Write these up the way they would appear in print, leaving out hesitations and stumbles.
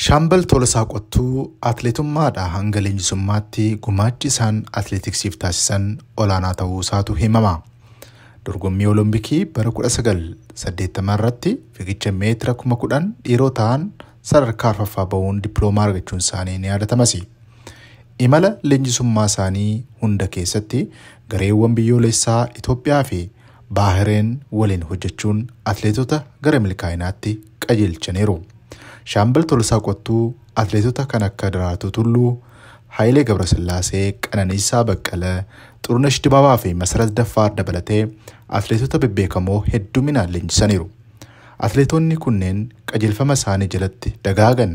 Shaambal Tolosaa Qottuu atileetummaadhaa hanga leenjisummaatti gumaachi isaan atileetiksiif taasisan olaanaa ta'uu isaatu himama. Dorgommii Olompikii bara 1980 irratti fiigicha meetira 10,000 dhiirotaan sadarkaa arfaffaa ba'uun dippiloomaa argachuun isaanii ni yaadatamas. Imala leenjisummaa isaanii hunda keessatti gareewwan biyyoolessaa Itoophiyaa fi Baahireen waliin hojjechuun atileetota gara milkaa'inaatti qajeelchaniiru. Shaambal Tolosaa Qottuu atileetota kan akka Daraartuu Tulluu, Hayilee Gabrasillaasee, Qananiisaa Baqqalee, Xurunesh Dibaabaa fi Masarat Daffaar dabalatee atileetota bebbeekamoo hedduminaan leenjisaniiru. Atileetonni kunneen qajeelfama isaanii jalatti dagaagan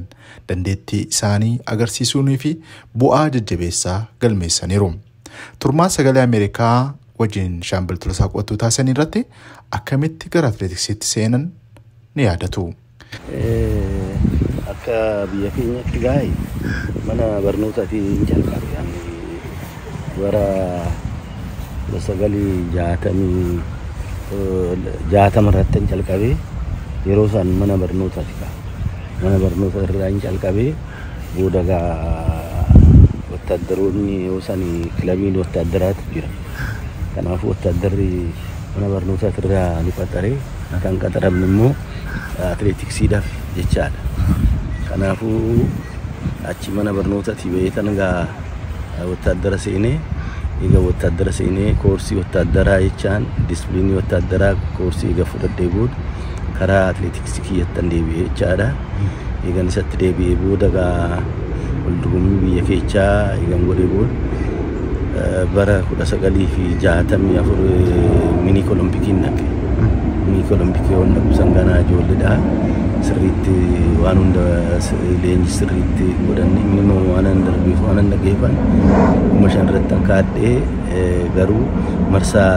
dandeettii isaanii agarsiisuunii fi bu'aa jajjabeessaa galmeessaniiru. Turmaa sagalee Ameerikaa wajjin Shaambal Tolosaa Qottuu taasisan irratti akkamitti gara atileetiksiitti seenan ni yaadatu. Akka biyya keenyatti gaa'e mana barnootaatiin jalqabe bara 1960 irratti jalqabe yeroo san mana barnootaati mana barnoota irraa jalqabe booda wattaaddaroonni yoo san kilabiin wattaaddaraatu jira. Kanaafuu wattaaddarri mana barnootaa irraa ni qaxaree kan qaxaramne immoo atileetiksiidhaaf jechaadha. Kanaafuu achi mana barnootaatti beekan wattaaddara seenee wattaaddara seenee koorsii wattaaddaraa jechaan disipiliinii wattaaddaraa koorsii fudhadhee booda karaa atileetiksii kiyyattan deebi'ee jechaadha. Eegan isatti deebi'ee booda waldorgommii biyya keechaa eegan godhee booda bara 1964 minik Olompikiin dhaqe. Minik Olompikii waan dhaqu sanganaa ijoolleedha. Sirriitti waan hunda leenji sirriitti godhanne minimum waan darbeef waan dhageeffan uummashaan irratti kaadhee garuu marsaa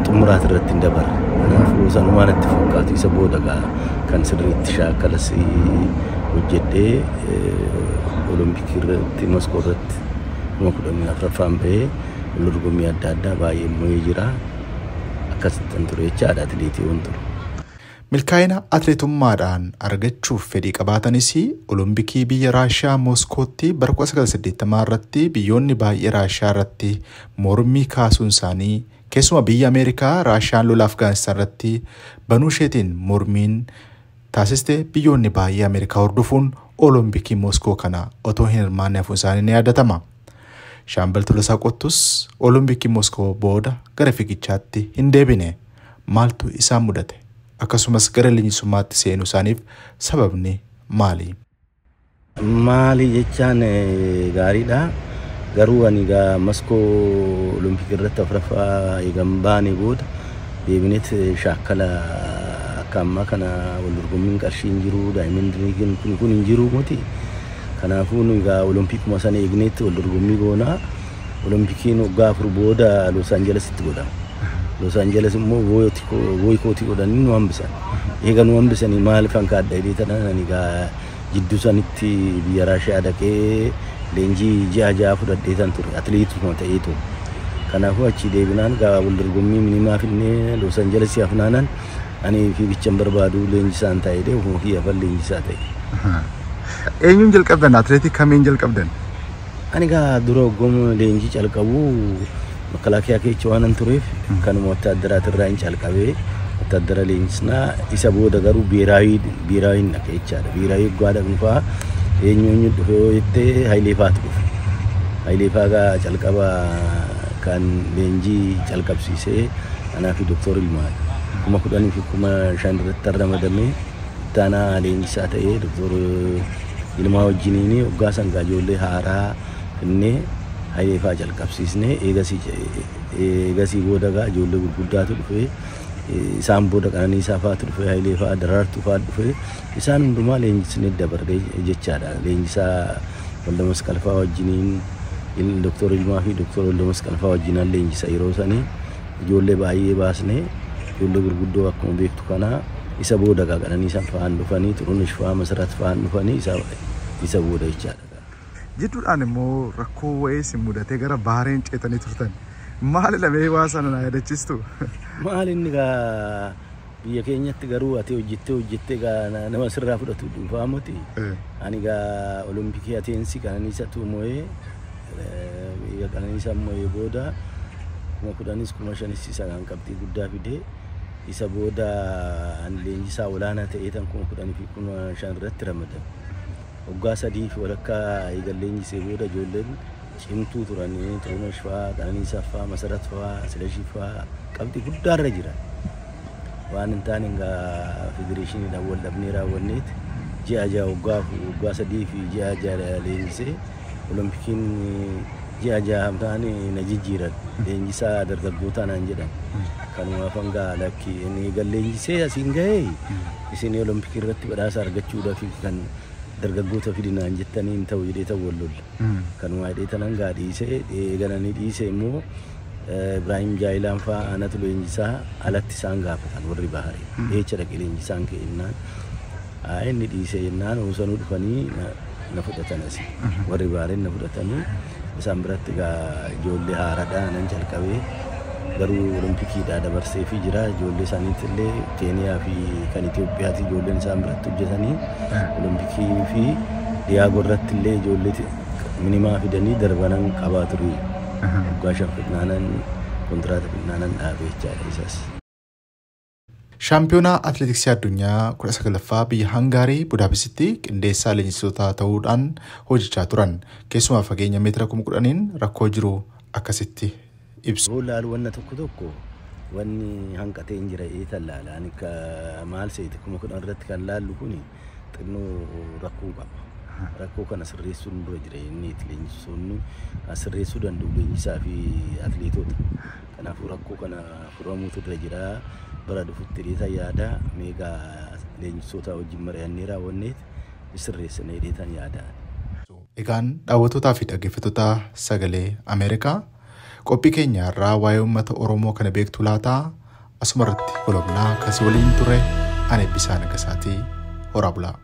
xumuraat irratti hin dabarre. Kanaafuu sanumaan itti fakkaatu isa booda kan sirriitti shaakkalas hojjedhee Olompikii irratti Moskoo irratti 14ffaan bahee dorgommii adda addaa baay'ee mo'ee jira. Akkasittan ture jechaadha atileetii waan ture. Milkaa'ina atileetummaadhaan argachuuf fedhii qabaatanis Olompikii biyya Raashiyaa Moskootti bara 1980 irratti biyyoonni baay'ee Raashiyaa irratti mormii kaasuun isaanii keessumaa biyya Ameerikaa Raashiyaan lola Afgaanistaan irratti banuu isheetiin mormiin taasiste biyyoonni baay'ee Ameerikaa hordofuun Olompikii Moskoo kana otoo hin hirmaanne hafuun isaanii ni yaadatama. Shaambal Tolosaa Qottuus Olompikii Moskoo booda gara fiigichaatti hin deebine. Maaltu isaan mudate? Akkasumas gara leenjisummaatti seenuu isaaniif sababni maali? Maali jechaan gaariidha. Garuu ani Moskoo Olompikii irratti afuraffaa eegan baane booda deebineet shaakkala akka ammaa kana waldorgommiin qarshii hin jiru, daa'imman kun hin jiru miti. Kanaafuu Olompikuma sana eegneetti waldorgommii goonaa. Olompikiin waggaa 4 booda Los Angelesitti godhama. Los Angeles immoo boykootii godhanii nu hambisan. Eega nu hambisanii maaliif kan kaadda hidheetan jidduu sanitti biyya Raashiyaa dhaqee leenjii ji'a fudhadheetan ture atileetuma ta'eetu. Kanaafuu achi deebinaan waldorgommii minimaa finnee Los Angeles hafnaanan ani fiigichan barbaadu leenjisaan ta'ee ofii hafan leenjisaa ta'e. Eenyuun jalqabdan? Atileetii kamiin jalqabdan? Ani dura hoggoma leenjii calqabu Makalakiyaa keessa waan tureef kanuma wattaaddaraa irraa hin calqabee wattaaddara leenjisnaa isa booda garuu biiraawiin dhaqe jechaadha. Biiraawii guddaa dhufaa eenyu dhufe yoo jettee Hayilee Faatu dhufe. Hayilee Faagaa calqaba kan leenjii calqabsiisee anaa fi Doktor Ilmaa 10,000 fi 5,000 irratti ramadamee taanaa leenjisaa ta'ee Doktor Ilmaa wajjiniin waggaa sangaa ijoollee haaraa finnee Hayilee Faa jalqabsiisnee eegasii booda ijoollee gurguddaatu dhufe isaan booda Qananiisaa Faatu dhufe Hayilee Faa Daraartuu Faa dhufe isaan hundumaa leenjisnee dabarre jechaadha. Leenjisaa Walda Masqalfaa wajjiniin Doktor Ilmaa fi Doktor Walda Masqalfaa wajjinaan leenjisa yeroo sanii ijoollee baay'ee baasnee ijoollee gurguddoo akkuma beektu kana isa booda Qananiisaan Faan dhufanii Xurunesh Faa Masarat Faan dhufanii isa booda jechaadha. Jidduudhaan immoo rakkoo wayii si mudatee gara Bahareen ceetanii turtan. Maali lamee waa sana na yaadachiistu? Maali inni biyya keenyatti garuu ati hojjettee nama sirraa fudhatu dhuunfaa miti. Ani gaa olompikii Ateensi Qananiisaa moo'ee biyya Qananiisaa moo'ee booda 10,000 15,000 isa kan qabxii guddaa fidee isa booda ani leenjisaa olaanaa ta'ee tan 10,000 fi 15,000 irratti ramadan. Waggaa 3 fi walakkaa eegalee leenjisee booda ijoolleen cimtuu turanii Xurunesh fa'aa, Qananiisaa fa'aa, Masarat fa'aa, Silashii fa'aa qabxii guddaarra jiran. Waan hin taane egaa federeeshiniidhaan wal dhabnee raawwanneeti ji'a waggaa 3 fi ji'a 6 leenjisee Olompikiin ji'a 6 ta'anii na jijjiiran leenjisaa dargaggootaa naan jedhan. Kanumaaf hanga lakki inni leenjisee asiin gahee isin Olompikii irratti badhaasa argachuudhaaf kan dargaggoota fidinaan jettanii hin ta'u jedhee ta'u wal lolla. Kanumaa hidhee tanan gaa dhiisee eegananii dhiisee immoo Ibrahim Jaayilaan fa'aa anatu leenjisaa alatti isaan gaafatan warri Baharii. Eecha dhaqee leenjisaan kennaan inni dhiisee jennaan osoo dhufanii na fudhatan asii. Warri Bahariin na fudhatanii isaan biratti egaa ijoollee haaraadhaa nan jalqabee garuu Olimpikiidhaa dabarsee fi jira ijoollee isaaniitti illee Keeniyaa fi kan Itoophiyaatti ijoolleen isaan biratti hojjetanii Olimpikii fi Diyaagoo irratti illee ijoollee minimaa fidanii darbanan qabaa ture. Waggaa 5 fidnaanan kontiraata fidnaanan dhaabee jechaadha isas. Shaampiyoonaa Atileetiksii addunyaa 19ffaa biyya Hangaarii Budaapestitti qindeessaa leenjistoota ta'uudhaan hojjechaa turan. Keessumaa fageenya meetira 10,000 rakkoo jiru akkasitti ibsu. Olaal wanna tokko wanni hanqatee hin jira eetalala ani ka maal seeti 10,000 irratti kan laallu kuni xinnoo rakkoo qaba. Rakkoo kana sirreessuun dura jira inni leenjisoonni sirreessuu danda'u leenjisaa fi atileetota. Kanaafuu rakkoo kana furamuutu dura jira. Bara dhufutti dheetaa yaada meegaa leenjisoota wajjin mari'annee raawwanneet sirreessinee dheetan yaada. Egaan daawwattootaa fi dhaggeeffattoota sagalee Ameerikaa qophii keenya irraa waa'ee uummata Oromoo kana beektu laataa asumarratti golobnaa kasii waliin ture ani Eebbisaa Nagasaatii horaa bulaa.